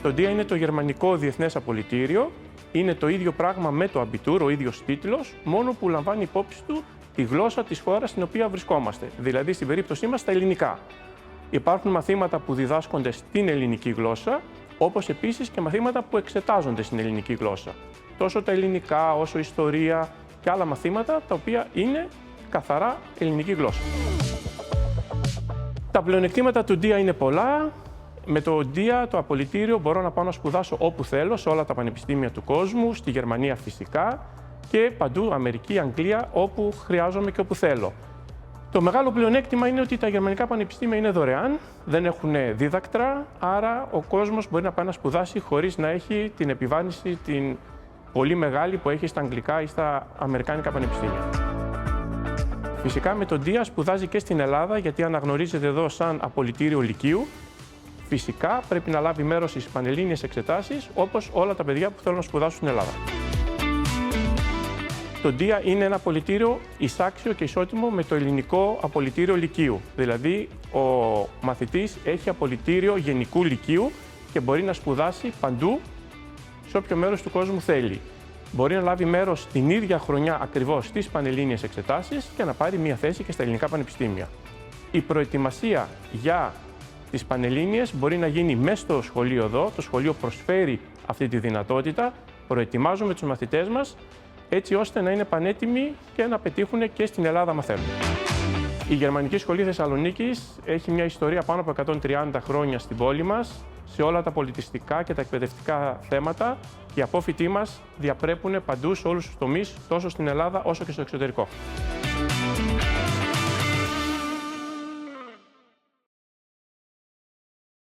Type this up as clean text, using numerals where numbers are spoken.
Το DIA είναι το Γερμανικό Διεθνές Απολυτήριο. Είναι το ίδιο πράγμα με το Abitur, ο ίδιος τίτλος, μόνο που λαμβάνει υπόψη του τη γλώσσα της χώρας στην οποία βρισκόμαστε. Δηλαδή, στην περίπτωσή μας, τα ελληνικά. Υπάρχουν μαθήματα που διδάσκονται στην ελληνική γλώσσα, όπως επίσης και μαθήματα που εξετάζονται στην ελληνική γλώσσα. Τόσο τα ελληνικά, όσο ιστορία και άλλα μαθήματα, τα οποία είναι καθαρά ελληνική γλώσσα. Τα πλεονεκτήματα του DIA είναι πολλά. Με το DIA, το απολυτήριο, μπορώ να πάω να σπουδάσω όπου θέλω, σε όλα τα πανεπιστήμια του κόσμου, στη Γερμανία φυσικά και παντού, Αμερική, Αγγλία, όπου χρειάζομαι και όπου θέλω. Το μεγάλο πλεονέκτημα είναι ότι τα γερμανικά πανεπιστήμια είναι δωρεάν, δεν έχουν δίδακτρα, άρα ο κόσμος μπορεί να πάει να σπουδάσει χωρίς να έχει την επιβάρυνση την πολύ μεγάλη που έχει στα αγγλικά ή στα αμερικάνικα πανεπιστήμια. Φυσικά με το DIA σπουδάζει και στην Ελλάδα, γιατί αναγνωρίζεται εδώ σαν απολυτήριο λυκείου. Φυσικά πρέπει να λάβει μέρος στις πανελλήνιες εξετάσεις, όπως όλα τα παιδιά που θέλουν να σπουδάσουν στην Ελλάδα. Το DIA είναι ένα απολυτήριο εισάξιο και ισότιμο με το ελληνικό απολυτήριο λυκείου. Δηλαδή, ο μαθητής έχει απολυτήριο γενικού λυκείου και μπορεί να σπουδάσει παντού, σε όποιο μέρος του κόσμου θέλει. Μπορεί να λάβει μέρος την ίδια χρονιά ακριβώς στις πανελλήνιες εξετάσεις και να πάρει μια θέση και στα ελληνικά πανεπιστήμια. Η προετοιμασία για τις πανελλήνιες μπορεί να γίνει μέσα στο σχολείο εδώ. Το σχολείο προσφέρει αυτή τη δυνατότητα. Προετοιμάζουμε τους μαθητές μας έτσι ώστε να είναι πανέτοιμοι και να πετύχουν και στην Ελλάδα μαθαίνουν. Η Γερμανική Σχολή Θεσσαλονίκης έχει μια ιστορία πάνω από 130 χρόνια στην πόλη μας, σε όλα τα πολιτιστικά και τα εκπαιδευτικά θέματα. Οι απόφοιτοί μας διαπρέπουν παντού σε όλους τους τομείς, τόσο στην Ελλάδα όσο και στο εξωτερικό.